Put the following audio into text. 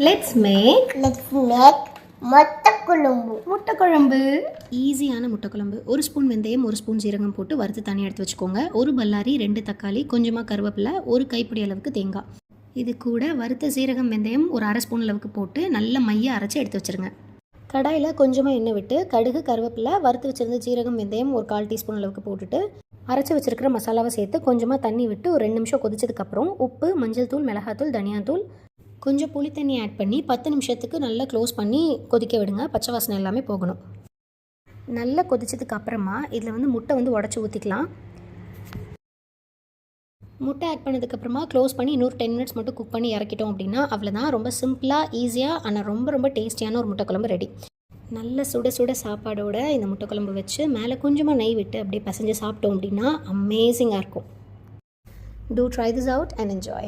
Let's make முட்டை குழம்பு. ஈஸியான முட்டை குழம்பு. 1 ஸ்பூன் வெந்தயம், 1 ஸ்பூன் சீரகம் போட்டு வறுத்து தனியாக எடுத்து வச்சுக்கோங்க. 1 பல்லாரி, 2 தக்காளி, கொஞ்சமாக கருவேப்பிலை, 1 கைப்பிடி அளவுக்கு தேங்காய். இது கூட வறுத்த சீரகம் வெந்தயம் ஒரு 1/2 ஸ்பூன் அளவுக்கு போட்டு நல்ல மைய அரைச்சி எடுத்து வச்சுருங்க. கடாயில் கொஞ்சமாக எண்ணெய் விட்டு கடுகு, கருவேப்பிலை, வறுத்து வச்சுருந்த சீரகம் வெந்தயம் ஒரு 1/4 டீஸ்பூன் அளவுக்கு போட்டுட்டு அரைச்சி வச்சுருக்கிற மசாலாவை சேர்த்து கொஞ்சமாக தண்ணி விட்டு ஒரு 2 நிமிஷம் கொதிச்சதுக்கப்புறம் உப்பு, மஞ்சள் தூள், மிளகாத்தூள், தனியாத்தூள், கொஞ்சம் புளி தண்ணி ஆட் பண்ணி 10 நிமிஷத்துக்கு நல்லா க்ளோஸ் பண்ணி கொதிக்க விடுங்க. பச்சை வாசனை எல்லாமே போகணும். நல்லா கொதிச்சதுக்கு அப்புறமா இதில் முட்டை உடச்சி ஊற்றிக்கலாம். முட்டை ஆட் பண்ணதுக்கப்புறமா க்ளோஸ் பண்ணி இன்னொரு 10 மினிட்ஸ் மட்டும் குக் பண்ணி இறக்கிட்டோம் அப்படின்னா அவ்வளோதான். ரொம்ப சிம்பிளாக, ஈஸியாக, ஆனால் ரொம்ப ரொம்ப டேஸ்டியான ஒரு முட்டை குழம்பு ரெடி. நல்ல சுட சுட சாப்பாடோட இந்த முட்டை குழம்பு வச்சு மேலே கொஞ்சமாக நெய் விட்டு அப்படியே பசைஞ்சு சாப்பிட்டோம் அப்படின்னா அமேசிங்காக இருக்கும். Do try this out and enjoy.